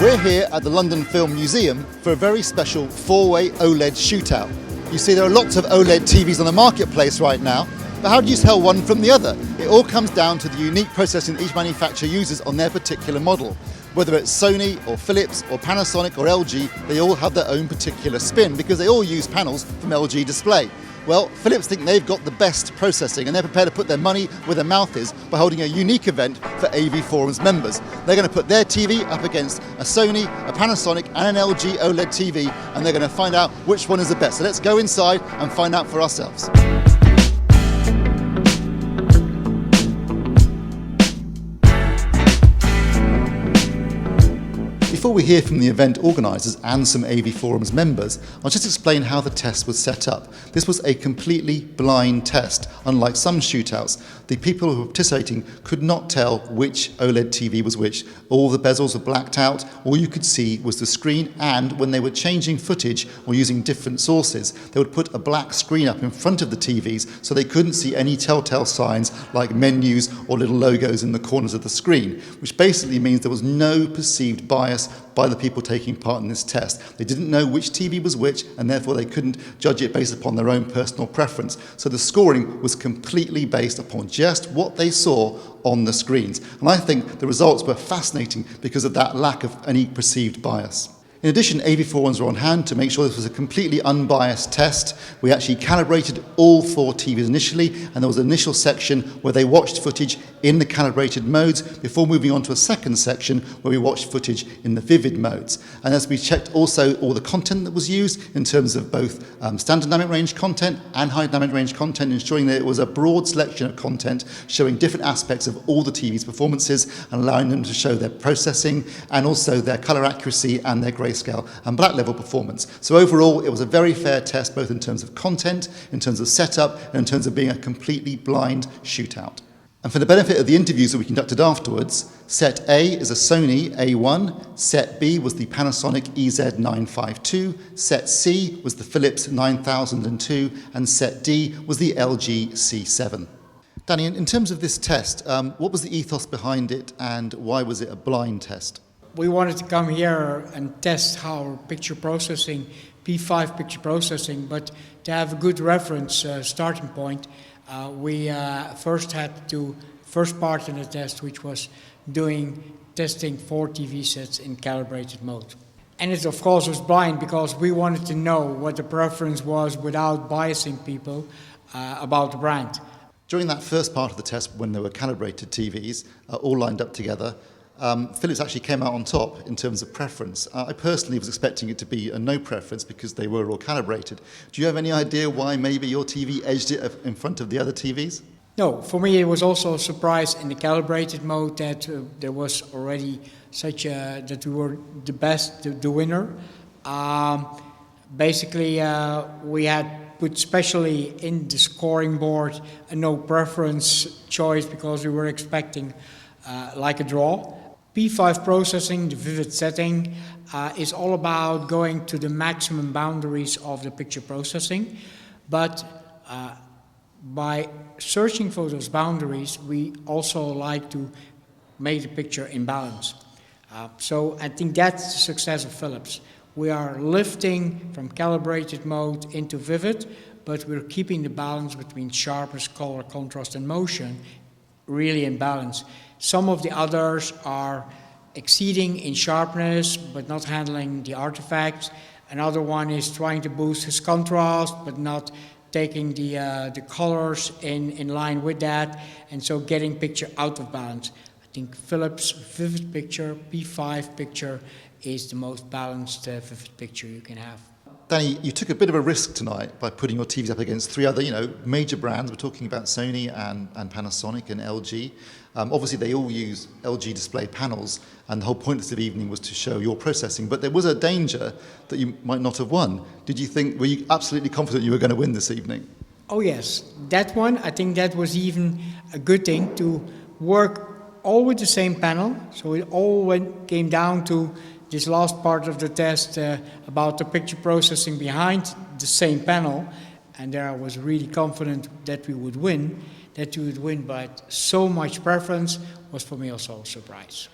We're here at the London Film Museum for a very special four-way OLED shootout. You see, there are lots of OLED TVs on the marketplace right now, but how do you tell one from the other? It all comes down to the unique processing that each manufacturer uses on their particular model. Whether it's Sony or Philips or Panasonic or LG, they all have their own particular spin because they all use panels from LG Display. Well, Philips think they've got the best processing and they're prepared to put their money where their mouth is by holding a unique event for AVForums members. They're going to put their TV up against a Sony, a Panasonic and an LG OLED TV, and they're going to find out which one is the best. So let's go inside and find out for ourselves. Before we hear from the event organisers and some AVForums members, I'll just explain how the test was set up. This was a completely blind test. Unlike some shootouts, the people who were participating could not tell which OLED TV was which. All the bezels were blacked out, all you could see was the screen, and when they were changing footage or using different sources, they would put a black screen up in front of the TVs so they couldn't see any telltale signs like menus or little logos in the corners of the screen, which basically means there was no perceived bias by the people taking part in this test. They didn't know which TV was which, and therefore they couldn't judge it based upon their own personal preference. So the scoring was completely based upon just what they saw on the screens. And I think the results were fascinating because of that lack of any perceived bias. In addition, AVForums were on hand to make sure this was a completely unbiased test. We actually calibrated all four TVs initially, and there was an initial section where they watched footage in the calibrated modes before moving on to a second section where we watched footage in the vivid modes. And as we checked also all the content that was used in terms of both standard dynamic range content and high dynamic range content, ensuring that it was a broad selection of content showing different aspects of all the TV's performances and allowing them to show their processing and also their colour accuracy and their grayscale and black level performance. So overall, it was a very fair test, both in terms of content, in terms of setup, and in terms of being a completely blind shootout. And for the benefit of the interviews that we conducted afterwards, set A is a Sony A1, set B was the Panasonic EZ952, set C was the Philips 9002, and set D was the LG C7. Danny, in terms of this test, what was the ethos behind it and why was it a blind test? We wanted to come here and test how picture processing, P5 picture processing, but to have a good reference starting point, we first had to, first part in the test, which was testing 4 TV sets in calibrated mode. And it of course was blind because we wanted to know what the preference was without biasing people about the brand. During that first part of the test, when there were calibrated TVs all lined up together, Philips actually came out on top in terms of preference. I personally was expecting it to be a no preference because they were all calibrated. Do you have any idea why maybe your TV edged it in front of the other TVs? No, for me it was also a surprise in the calibrated mode that there was already such a, that we were the best, the winner. Basically, we had put specially in the scoring board a no preference choice because we were expecting like a draw. P5 processing, the vivid setting, is all about going to the maximum boundaries of the picture processing, but by searching for those boundaries, we also like to make the picture in balance. So I think that's the success of Philips. We are lifting from calibrated mode into vivid, but we're keeping the balance between sharpness, color, contrast, and motion really in balance. Some of the others are exceeding in sharpness, but not handling the artifacts. Another one is trying to boost his contrast, but not taking the colors in line with that, and so getting picture out of balance. I think Philips' vivid picture, P5 picture, is the most balanced vivid picture you can have. Danny, you took a bit of a risk tonight by putting your TVs up against 3 other, major brands. We're talking about Sony and Panasonic and LG. Obviously, they all use LG display panels, and the whole point of the evening was to show your processing. But there was a danger that you might not have won. Were you absolutely confident you were going to win this evening? Oh yes, that one, I think that was even a good thing to work all with the same panel. So it all came down to this last part of the test about the picture processing behind the same panel, and there I was really confident that we would win, but so much preference was for me also a surprise.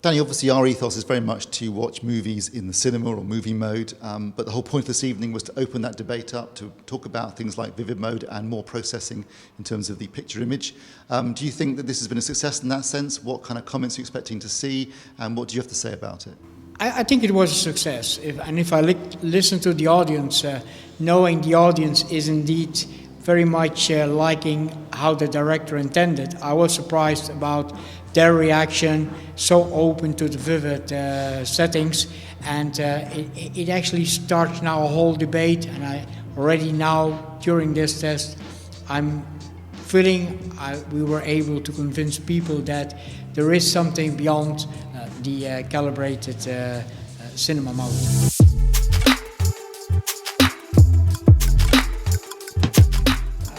Danny, obviously our ethos is very much to watch movies in the cinema or movie mode, but the whole point of this evening was to open that debate up, to talk about things like vivid mode and more processing in terms of the picture image. Do you think that this has been a success in that sense? What kind of comments are you expecting to see, and what do you have to say about it? I think it was a success. If I listen to the audience, knowing the audience is indeed very much liking how the director intended, I was surprised about their reaction, so open to the vivid settings, and it actually starts now a whole debate, and I already now, during this test, I'm feeling we were able to convince people that there is something beyond the calibrated cinema mode.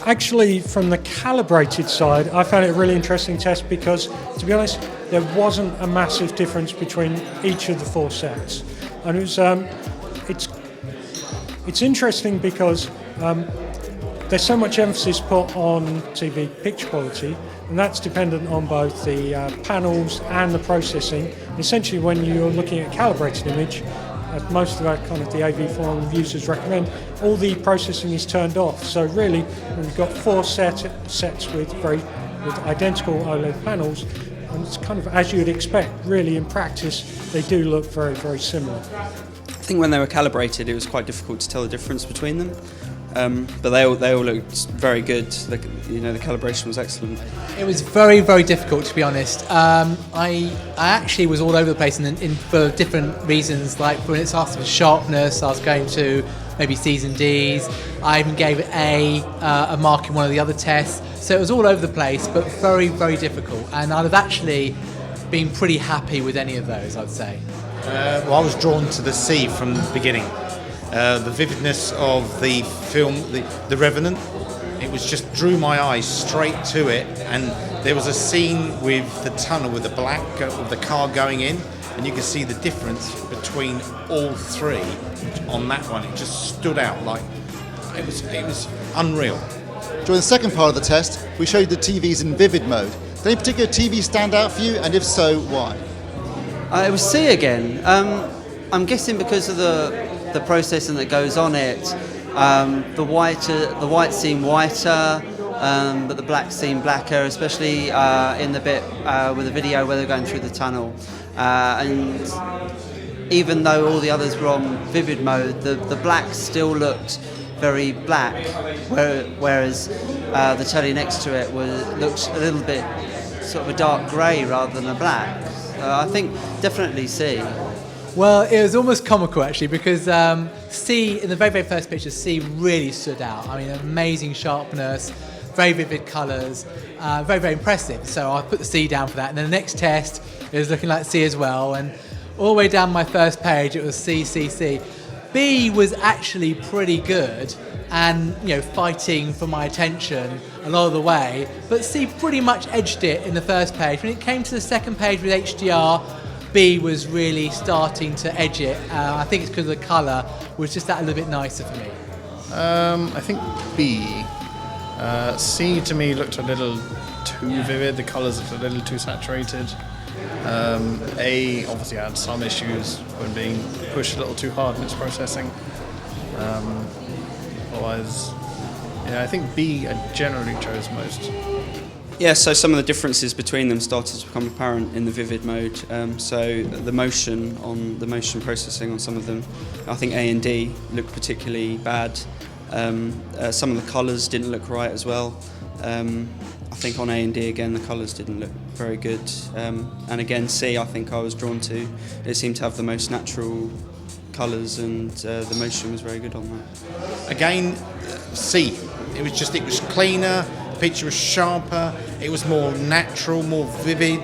Actually, from the calibrated side, I found it a really interesting test because, to be honest, there wasn't a massive difference between each of the 4 sets, and it's interesting because there's so much emphasis put on TV picture quality, and that's dependent on both the panels and the processing. Essentially, when you're looking at calibrated image, most of our kind of the AVForum users recommend, all the processing is turned off. So really, we've got 4 sets with identical OLED panels, and it's kind of as you'd expect. Really, in practice, they do look very, very similar. I think when they were calibrated, it was quite difficult to tell the difference between them. But they all looked very good. The calibration was excellent. It was very, very difficult, to be honest. I actually was all over the place for different reasons. Like when it's asked for sharpness, I was going to maybe C's and D's. I even gave it a mark in one of the other tests. So it was all over the place, but very, very difficult. And I'd have actually been pretty happy with any of those, I'd say. Well, I was drawn to the C from the beginning. The vividness of the film, The Revenant, it just drew my eyes straight to it, and there was a scene with the tunnel with the black of the car going in, and you can see the difference between all 3 on that one. It just stood out like it was unreal. During the second part of the test, we showed the TVs in vivid mode. Did any particular TV stand out for you, and if so, why? It was C again. I'm guessing because of the processing that goes on it. The white seemed whiter, but the black seemed blacker, especially in the bit with the video where they're going through the tunnel. And even though all the others were on vivid mode, the black still looked very black, whereas the telly next to it looked a little bit sort of a dark grey rather than a black. I think definitely C. Well, it was almost comical actually, because C, in the very, very first picture, C really stood out. I mean, amazing sharpness, very vivid colours, very, very impressive. So I put the C down for that. And then the next test, it was looking like C as well. And all the way down my first page, it was C, C, C. B was actually pretty good and, fighting for my attention a lot of the way. But C pretty much edged it in the first page. When it came to the second page with HDR, B was really starting to edge it. I think it's because the colour was just that a little bit nicer for me. I think B. C to me looked a little too vivid. The colours looked a little too saturated. A obviously had some issues when being pushed a little too hard in its processing. Otherwise, I think B I generally chose most. Yeah, so some of the differences between them started to become apparent in the vivid mode. So the motion processing on some of them, I think A and D looked particularly bad. Some of the colours didn't look right as well. I think on A and D again the colours didn't look very good. And again C I think I was drawn to. It seemed to have the most natural colours, and the motion was very good on that. Again, C. It was cleaner. Picture was sharper, it was more natural, more vivid,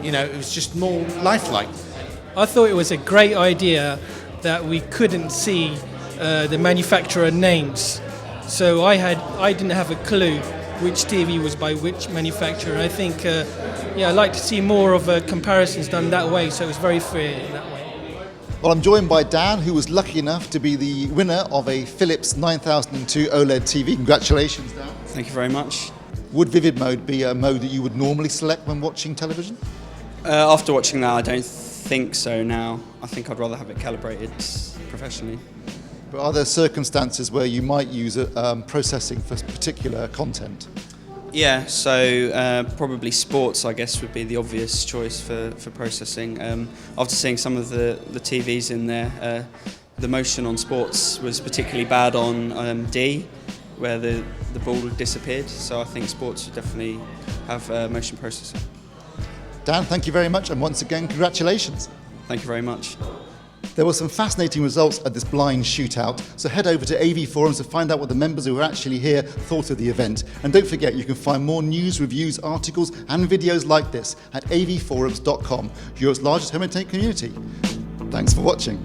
it was just more lifelike. I thought it was a great idea that we couldn't see the manufacturer names, so I didn't have a clue which TV was by which manufacturer. I think I'd like to see more of comparisons done that way, so it was very fair in that way. Well, I'm joined by Dan, who was lucky enough to be the winner of a Philips 9002 OLED TV. Congratulations, Dan. Thank you very much. Would vivid mode be a mode that you would normally select when watching television? After watching that, I don't think so now. I think I'd rather have it calibrated professionally. But are there circumstances where you might use processing for particular content? Yeah, so probably sports, I guess, would be the obvious choice for processing. After seeing some of the TVs in there, the motion on sports was particularly bad on D, where the ball disappeared. So I think sports should definitely have motion processing. Dan, thank you very much, and once again, congratulations. Thank you very much. There were some fascinating results at this blind shootout, so head over to AVForums to find out what the members who were actually here thought of the event. And don't forget, you can find more news, reviews, articles and videos like this at avforums.com, Europe's largest home entertainment community. Thanks for watching.